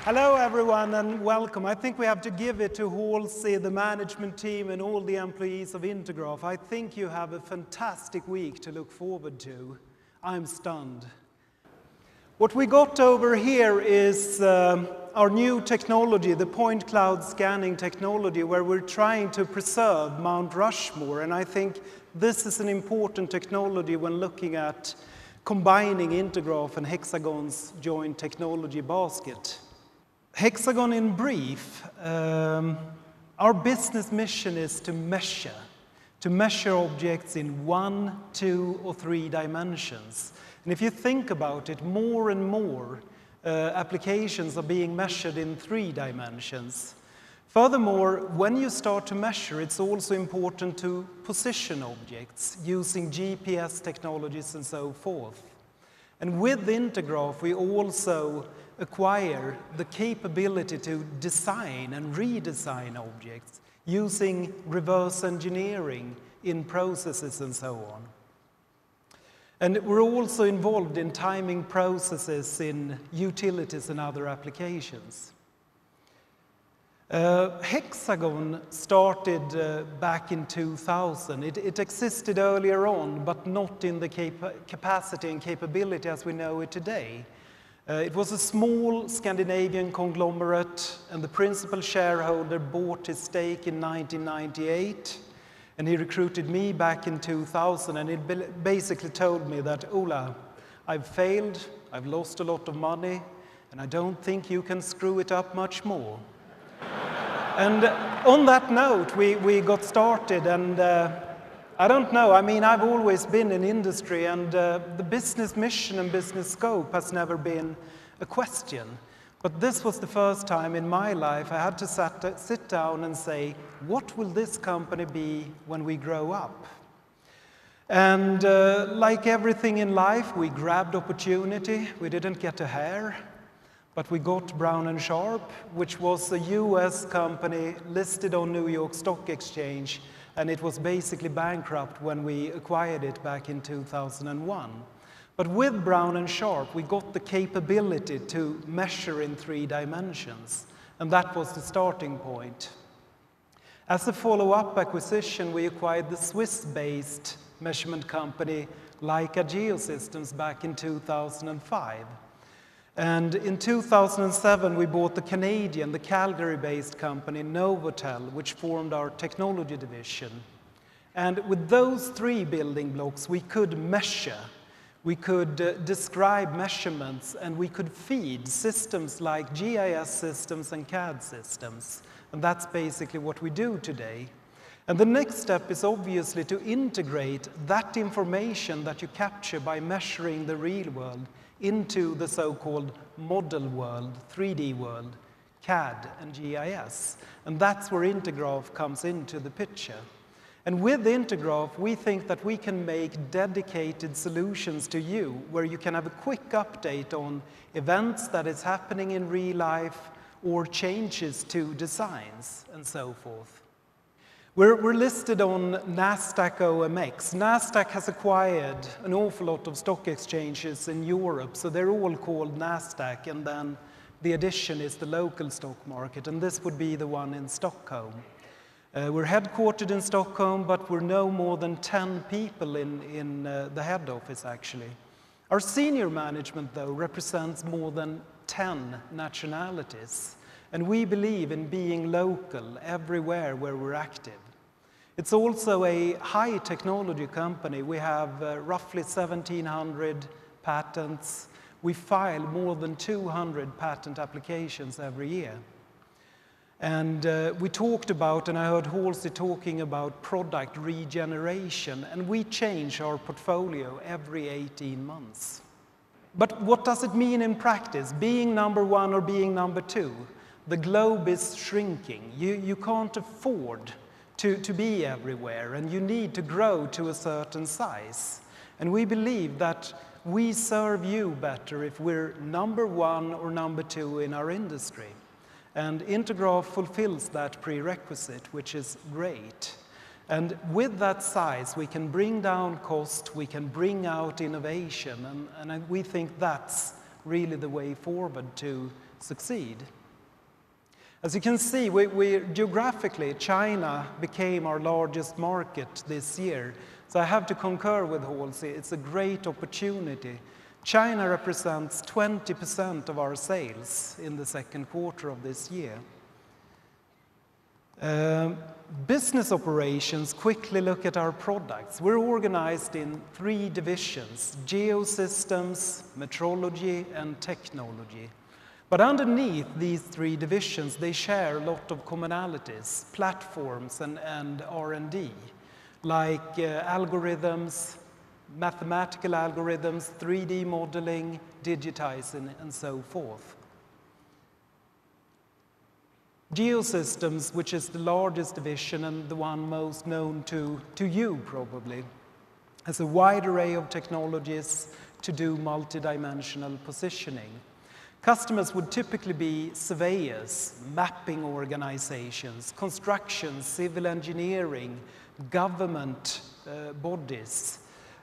Hello everyone and welcome. I think we have to give it to Halsey, the management team and all the employees of Intergraph. I think you have a fantastic week to look forward to. I'm stunned. What we got over here is our new technology, the point cloud scanning technology, where we're trying to preserve Mount Rushmore. And I think this is an important technology when looking at combining Intergraph and Hexagon's joint technology basket. Hexagon in brief, our business mission is to measure objects in 1, 2, or 3 dimensions. And if you think about it, more and more applications are being measured in 3 dimensions. Furthermore, when you start to measure, it's also important to position objects using GPS technologies and so forth. And with Intergraph, we also acquire the capability to design and redesign objects using reverse engineering in processes and so on. And we're also involved in timing processes in utilities and other applications. Hexagon started back in 2000. It existed earlier on, but not in the capacity and capability as we know it today. It was a small Scandinavian conglomerate, and the principal shareholder bought his stake in 1998, and he recruited me back in 2000, and he basically told me that, Ola, I've failed, I've lost a lot of money, and I don't think you can screw it up much more. And on that note, we got started, and I don't know, I mean, I've always been in industry, and the business mission and business scope has never been a question. But this was the first time in my life I had to sit down and say, what will this company be when we grow up? And like everything in life, we grabbed opportunity. We didn't get a hair, but we got Brown & Sharp, which was a US company listed on New York Stock Exchange, and it was basically bankrupt when we acquired it back in 2001. But with Brown & Sharp, we got the capability to measure in 3 dimensions, and that was the starting point. As a follow-up acquisition, we acquired the Swiss-based measurement company Leica Geosystems back in 2005. And in 2007, we bought the Canadian, the Calgary-based company Novotel, which formed our technology division. And with those 3 building blocks, we could measure, we could describe measurements, and we could feed systems like GIS systems and CAD systems. And that's basically what we do today. And the next step is obviously to integrate that information that you capture by measuring the real world into the so-called model world, 3D world, CAD and GIS. And that's where Intergraph comes into the picture. And with Intergraph, we think that we can make dedicated solutions to you, where you can have a quick update on events that is happening in real life or changes to designs and so forth. We're listed on NASDAQ OMX. NASDAQ has acquired an awful lot of stock exchanges in Europe, so they're all called NASDAQ, and then the addition is the local stock market, and this would be the one in Stockholm. We're headquartered in Stockholm, but we're no more than 10 people in the head office, actually. Our senior management, though, represents more than 10 nationalities. And we believe in being local everywhere where we're active. It's also a high technology company. We have roughly 1,700 patents. We file more than 200 patent applications every year. And we talked about, and I heard Halsey talking about product regeneration, and we change our portfolio every 18 months. But what does it mean in practice, being number 1 or being number 2? The globe is shrinking. You can't afford to be everywhere, and you need to grow to a certain size. And we believe that we serve you better if we're number 1 or number 2 in our industry. And Intergraph fulfills that prerequisite, which is great. And with that size, we can bring down cost, we can bring out innovation, and we think that's really the way forward to succeed. As you can see, geographically, China became our largest market this year. So I have to concur with Halsey, it's a great opportunity. China represents 20% of our sales in the second quarter of this year. Business operations, quickly look at our products. We're organized in 3 divisions: Geosystems, Metrology, and Technology. But underneath these 3 divisions, they share a lot of commonalities, platforms and R&D, like algorithms, mathematical algorithms, 3D modeling, digitizing, and so forth. Geosystems, which is the largest division and the one most known to you probably, has a wide array of technologies to do multidimensional positioning. Customers would typically be surveyors, mapping organizations, construction, civil engineering, government bodies,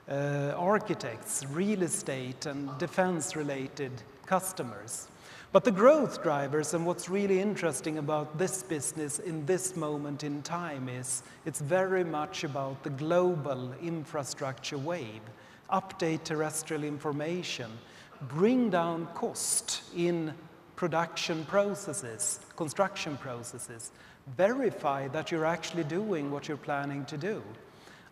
architects, real estate, and defense-related customers. But the growth drivers and what's really interesting about this business in this moment in time is it's very much about the global infrastructure wave, update terrestrial information, bring down cost in production processes, construction processes, verify that you're actually doing what you're planning to do,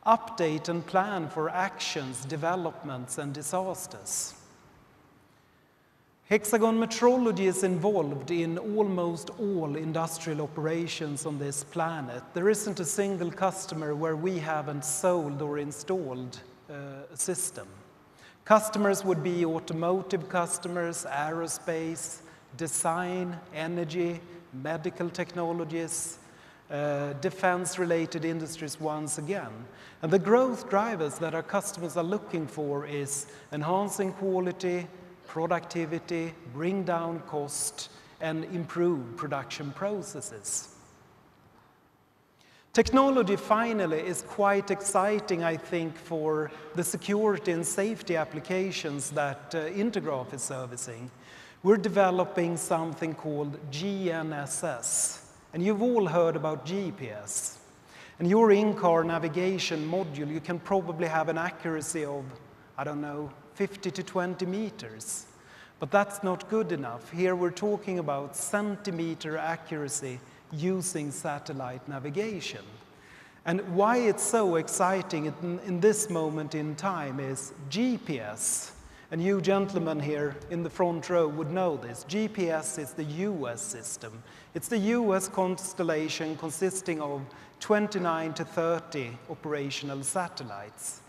update and plan for actions, developments, and disasters. Hexagon Metrology is involved in almost all industrial operations on this planet. There isn't a single customer where we haven't sold or installed a system. Customers would be automotive customers, aerospace, design, energy, medical technologies, defense-related industries once again. And the growth drivers that our customers are looking for is enhancing quality, productivity, bring down cost, and improve production processes. Technology, finally, is quite exciting, I think, for the security and safety applications that Intergraph is servicing. We're developing something called GNSS, and you've all heard about GPS. And your in-car navigation module, you can probably have an accuracy of, 50 to 20 meters. But that's not good enough. Here we're talking about centimeter accuracy using satellite navigation. And why it's so exciting in this moment in time is GPS. And you gentlemen here in the front row would know this. GPS is the US system. It's the US constellation consisting of 29 to 30 operational satellites.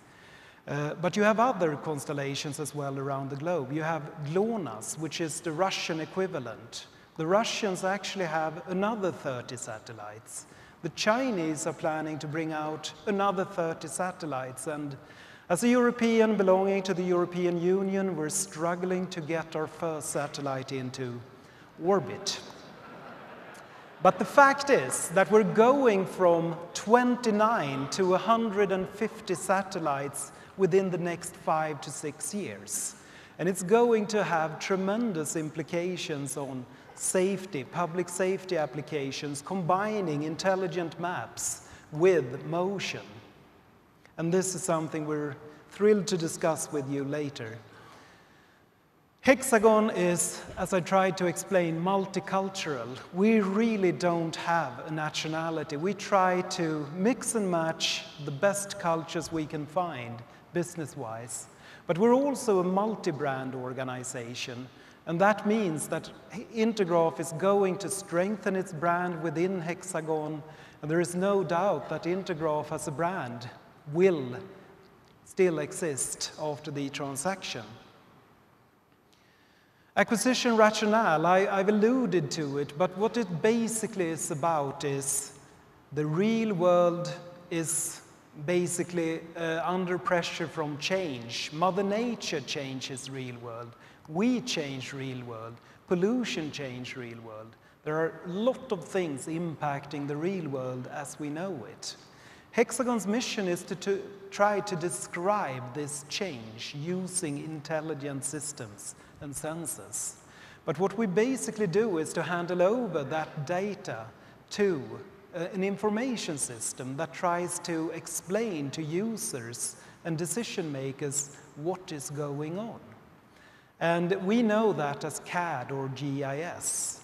But you have other constellations as well around the globe. You have GLONASS, which is the Russian equivalent. The Russians actually have another 30 satellites. The Chinese are planning to bring out another 30 satellites. And as a European belonging to the European Union, we're struggling to get our first satellite into orbit. But the fact is that we're going from 29 to 150 satellites within the next 5 to 6 years. And it's going to have tremendous implications on safety, public safety applications, combining intelligent maps with motion. And this is something we're thrilled to discuss with you later. Hexagon is, as I tried to explain, multicultural. We really don't have a nationality. We try to mix and match the best cultures we can find, business-wise. But we're also a multi-brand organization, and that means that Intergraph is going to strengthen its brand within Hexagon, and there is no doubt that Intergraph as a brand will still exist after the transaction. Acquisition rationale, I've alluded to it, but what it basically is about is the real world is basically under pressure from change. Mother Nature changes real world. We change real world. Pollution change real world. There are a lot of things impacting the real world as we know it. Hexagon's mission is to try to describe this change using intelligent systems and sensors. But what we basically do is to handle over that data to an information system that tries to explain to users and decision makers what is going on. And we know that as CAD or GIS.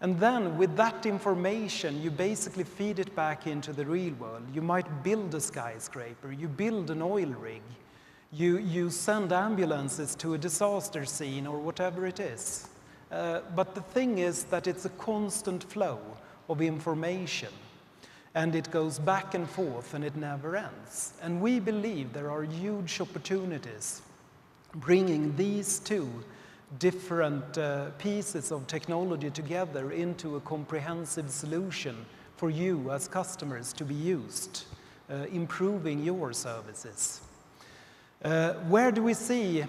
And then with that information, you basically feed it back into the real world. You might build a skyscraper, you build an oil rig, you send ambulances to a disaster scene or whatever it is. But the thing is that it's a constant flow of information, and it goes back and forth and it never ends. And we believe there are huge opportunities bringing these two different pieces of technology together into a comprehensive solution for you as customers to be used, improving your services. Where do we see?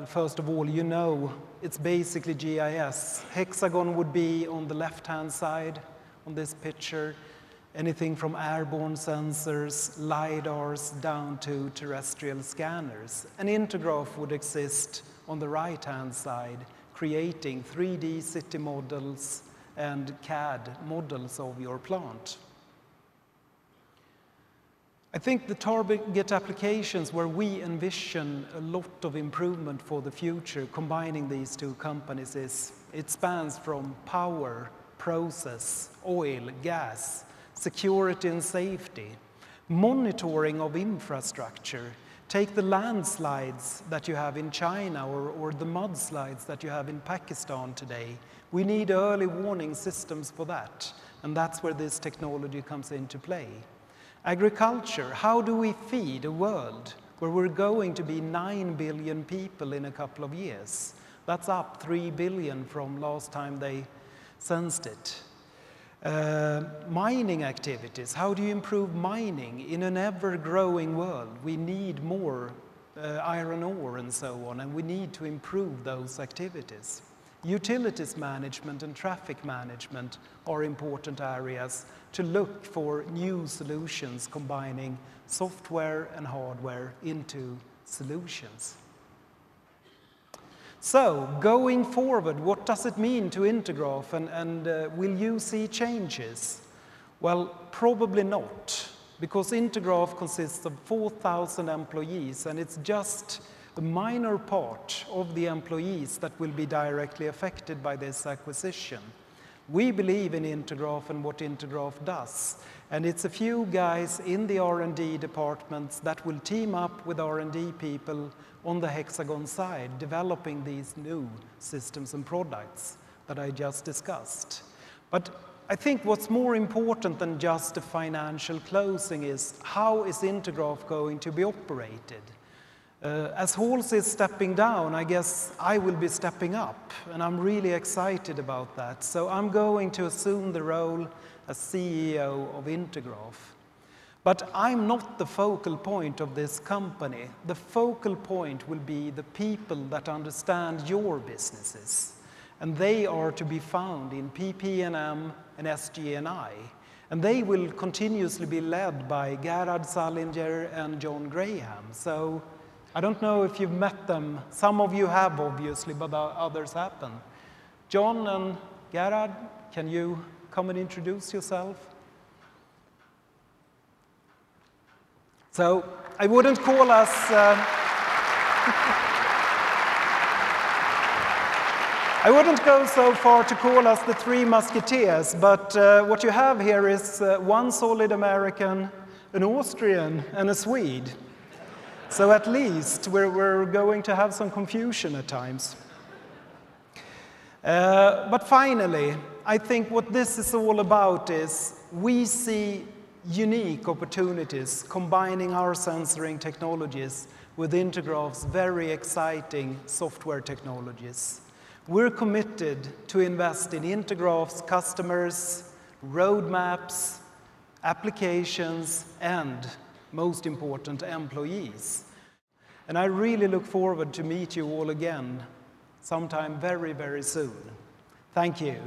First of all, you know it's basically GIS. Hexagon would be on the left-hand side on this picture. Anything from airborne sensors, LiDARs, down to terrestrial scanners. And Intergraph would exist on the right-hand side, creating 3D city models and CAD models of your plant. I think the target applications where we envision a lot of improvement for the future, combining these two companies, it spans from power, process, oil, gas, security and safety, monitoring of infrastructure. Take the landslides that you have in China or the mudslides that you have in Pakistan today. We need early warning systems for that, and that's where this technology comes into play. Agriculture, how do we feed a world where we're going to be 9 billion people in a couple of years? That's up 3 billion from last time they sensed it. Mining activities, how do you improve mining in an ever-growing world? We need more iron ore and so on, and we need to improve those activities. Utilities management and traffic management are important areas to look for new solutions combining software and hardware into solutions. So, going forward, what does it mean to Intergraph, and will you see changes? Well, probably not, because Intergraph consists of 4,000 employees, and it's just a minor part of the employees that will be directly affected by this acquisition. We believe in Intergraph and what Intergraph does, and it's a few guys in the R&D departments that will team up with R&D people on the Hexagon side, developing these new systems and products that I just discussed. But I think what's more important than just a financial closing is how is Intergraph going to be operated? As Halsey is stepping down, I guess I will be stepping up, and I'm really excited about that. So I'm going to assume the role as CEO of Intergraph. But I'm not the focal point of this company. The focal point will be the people that understand your businesses, and they are to be found in PP&M and SG&I. And they will continuously be led by Gerhard Sallinger and John Graham. So I don't know if you've met them. Some of you have, obviously, but others haven't. John and Gerhard, can you come and introduce yourself? So I wouldn't call us... I wouldn't go so far to call us the Three Musketeers, but what you have here is one solid American, an Austrian, and a Swede. So at least we're going to have some confusion at times. But finally, I think what this is all about is we see unique opportunities combining our sensoring technologies with Intergraph's very exciting software technologies. We're committed to invest in Intergraph's customers, roadmaps, applications, and most important, employees. And I really look forward to meet you all again sometime very, very soon. Thank you.